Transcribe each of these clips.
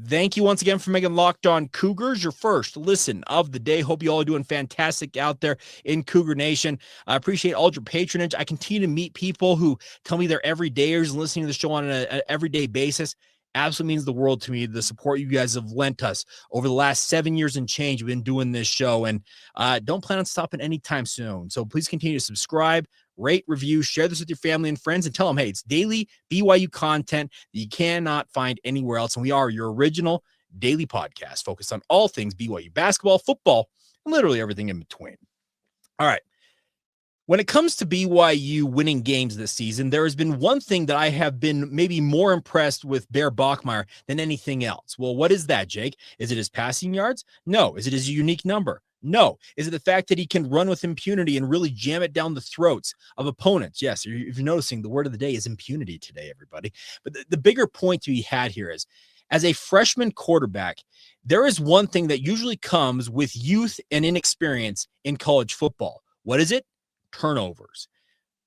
Thank you once again for making Locked On Cougars your first listen of the day. Hope you all are doing fantastic out there in Cougar Nation. I appreciate all your patronage. I continue to meet people who tell me they're everydayers and listening to the show on an everyday basis. Absolutely means the world to me, the support you guys have lent us over the last 7 years and change. We've been doing this show, and don't plan on stopping anytime soon. So please continue to subscribe, rate, review, share this with your family and friends, and tell them, hey, it's daily BYU content that you cannot find anywhere else. And we are your original daily podcast focused on all things BYU basketball, football, and literally everything in between. All right. When it comes to BYU winning games this season, there has been one thing that I have been maybe more impressed with Bear Bachmire than anything else. Well, what is that, Jake? Is it his passing yards? No. Is it his unique number? No. Is it the fact that he can run with impunity and really jam it down the throats of opponents? Yes, if you're noticing, the word of the day is impunity today, everybody. But the bigger point to be had here is, as a freshman quarterback, there is one thing that usually comes with youth and inexperience in college football. What is it? Turnovers.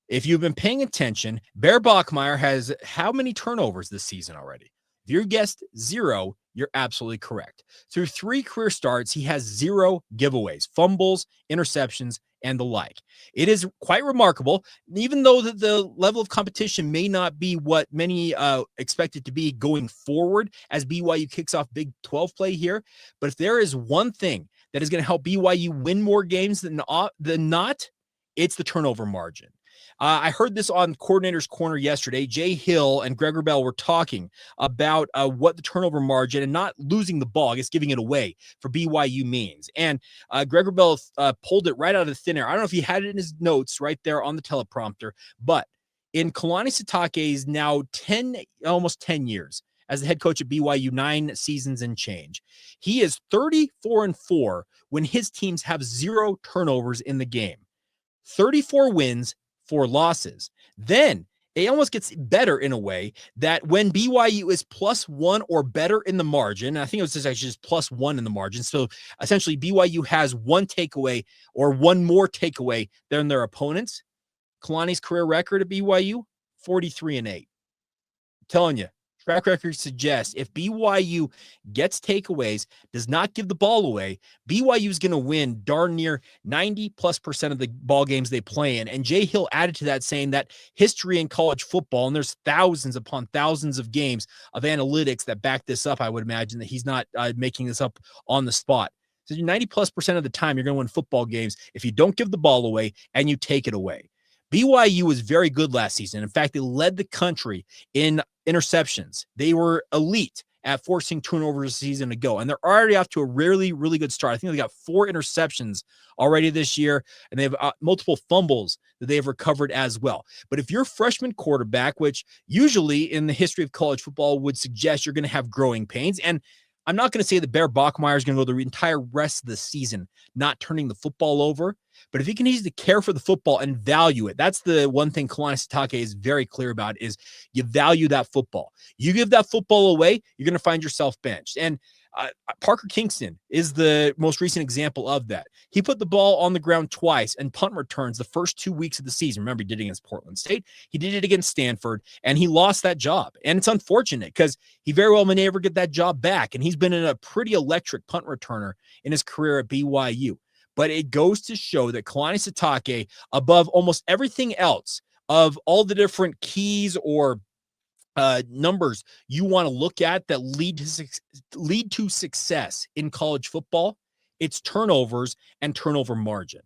If you've been paying attention, Bear Bachmire has how many turnovers this season already? If you guessed 0, you're absolutely correct. Through 3 career starts, he has 0 giveaways, fumbles, interceptions, and the like. It is quite remarkable, even though the level of competition may not be what many expect it to be going forward as BYU kicks off Big 12 play here. But if there is one thing that is going to help BYU win more games than not, it's the turnover margin. I heard this on Coordinator's Corner yesterday. Jay Hill and Greg Wrubell were talking about what the turnover margin and not losing the ball, I guess giving it away for BYU means. And Greg Wrubell pulled it right out of thin air. I don't know if he had it in his notes right there on the teleprompter, but in Kalani Sitake's now almost 10 years as the head coach at BYU, 9 seasons and change, he is 34-4 when his teams have 0 turnovers in the game. 34 wins, 4 losses. Then it almost gets better in a way that when BYU is +1 or better in the margin, I think it was actually just +1 in the margin. So essentially BYU has 1 takeaway or 1 more takeaway than their opponents. Kalani's career record at BYU, 43-8. I'm telling you, track record suggests if BYU gets takeaways, does not give the ball away, BYU is going to win darn near 90+% of the ball games they play in. And Jay Hill added to that, saying that history in college football, and there's thousands upon thousands of games of analytics that back this up, I would imagine that he's not making this up on the spot. So 90+% of the time, you're going to win football games if you don't give the ball away and you take it away. BYU was very good last season. In fact, they led the country in interceptions. They were elite at forcing turnovers a season ago, and they're already off to a really, really good start. I think they got 4 interceptions already this year, and they have multiple fumbles that they have recovered as well. But if you're a freshman quarterback, which usually in the history of college football would suggest you're going to have growing pains, and I'm not going to say that Bear Bachmire is going to go the entire rest of the season not turning the football over, but if he can use to care for the football and value it, that's the one thing Kalani Sitake is very clear about, is you value that football. You give that football away, you're going to find yourself benched. And Parker Kingston is the most recent example of that. He put the ball on the ground twice and punt returns the first 2 weeks of the season. Remember, he did it against Portland State. He did it against Stanford, and he lost that job. And it's unfortunate because he very well may never get that job back. And he's been in a pretty electric punt returner in his career at BYU. But it goes to show that Kalani Sitake, above almost everything else, of all the different keys or numbers you want to look at that lead to success in college football, it's turnovers and turnover margin.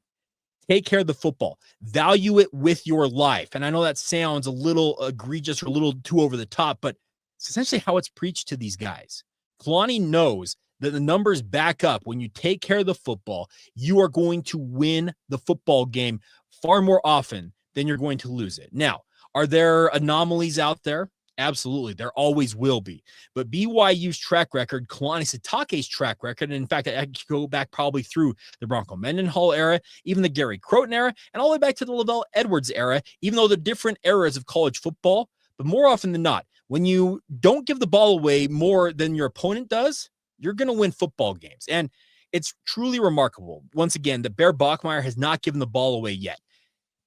Take care of the football. Value it with your life. And I know that sounds a little egregious or a little too over the top, but it's essentially how it's preached to these guys. Kalani knows that the numbers back up. When you take care of the football, you are going to win the football game far more often than you're going to lose it. Now, are there anomalies out there? Absolutely. There always will be. But BYU's track record, Kalani Sitake's track record, and in fact, I could go back probably through the Bronco Mendenhall era, even the Gary Croton era, and all the way back to the Lavelle Edwards era, even though they're different eras of college football. But more often than not, when you don't give the ball away more than your opponent does, you're going to win football games. And it's truly remarkable, once again, that Bear Bachmire has not given the ball away yet.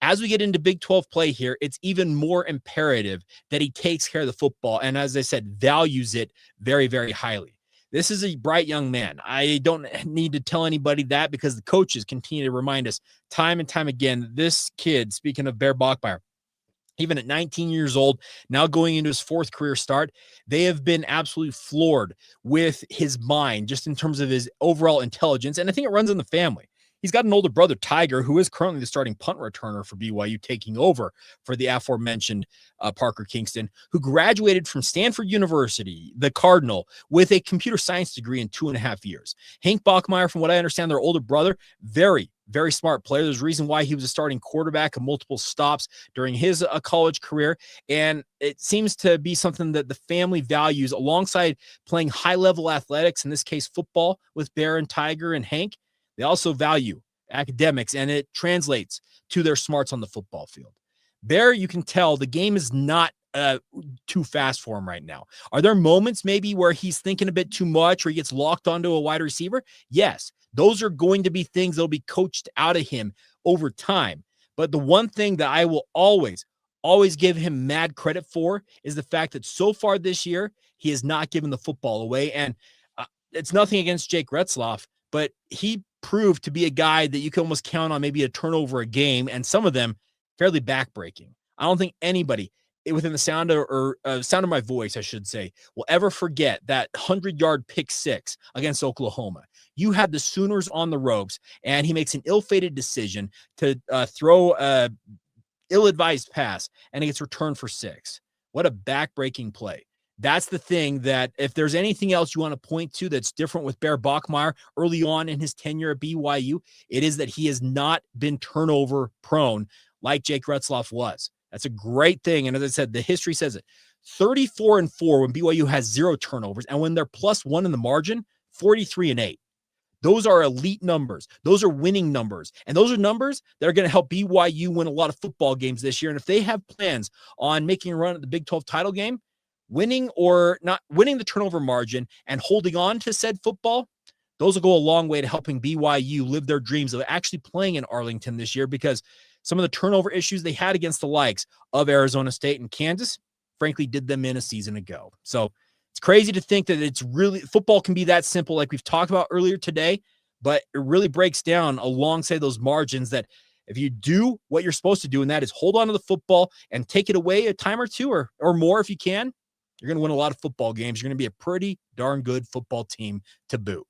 As we get into Big 12 play here, it's even more imperative that he takes care of the football and, as I said, values it very, very highly. This is a bright young man. I don't need to tell anybody that because the coaches continue to remind us time and time again. This kid, speaking of Bear Bachmeier, even at 19 years old, now going into his fourth career start, they have been absolutely floored with his mind, just in terms of his overall intelligence. And I think it runs in the family. He's got an older brother, Tiger, who is currently the starting punt returner for BYU, taking over for the aforementioned Parker Kingston, who graduated from Stanford University, the Cardinal, with a computer science degree in 2.5 years. Hank Bachmeier, from what I understand, their older brother, very, very smart player. There's a reason why he was a starting quarterback of multiple stops during his college career. And it seems to be something that the family values alongside playing high-level athletics, in this case, football with Bear and Tiger and Hank. They also value academics, and it translates to their smarts on the football field. Bear, you can tell the game is not too fast for him right now. Are there moments maybe where he's thinking a bit too much or he gets locked onto a wide receiver? Yes, those are going to be things that'll be coached out of him over time. But the one thing that I will always give him mad credit for is the fact that so far this year, he has not given the football away. And it's nothing against Jake Retzloff, but he proved to be a guy that you can almost count on maybe a turnover a game, and some of them fairly backbreaking. I don't think anybody within the sound of my voice, I should say, will ever forget that 100-yard pick six against Oklahoma. You had the Sooners on the ropes, and he makes an ill-fated decision to throw a ill-advised pass, and it gets returned for 6. What a backbreaking play. That's the thing that if there's anything else you want to point to that's different with Bear Bachmeier early on in his tenure at BYU, it is that he has not been turnover prone like Jake Retzloff was. That's a great thing. And as I said, the history says it. 34-4 when BYU has 0 turnovers, and when they're +1 in the margin, 43-8. Those are elite numbers. Those are winning numbers. And those are numbers that are going to help BYU win a lot of football games this year. And if they have plans on making a run at the Big 12 title game, winning or not winning the turnover margin and holding on to said football, those will go a long way to helping BYU live their dreams of actually playing in Arlington this year, because some of the turnover issues they had against the likes of Arizona State and Kansas, frankly, did them in a season ago. So it's crazy to think that it's really football can be that simple, like we've talked about earlier today, but it really breaks down alongside those margins that if you do what you're supposed to do, and that is hold on to the football and take it away a time or two or more if you can, you're going to win a lot of football games. You're going to be a pretty darn good football team to boot.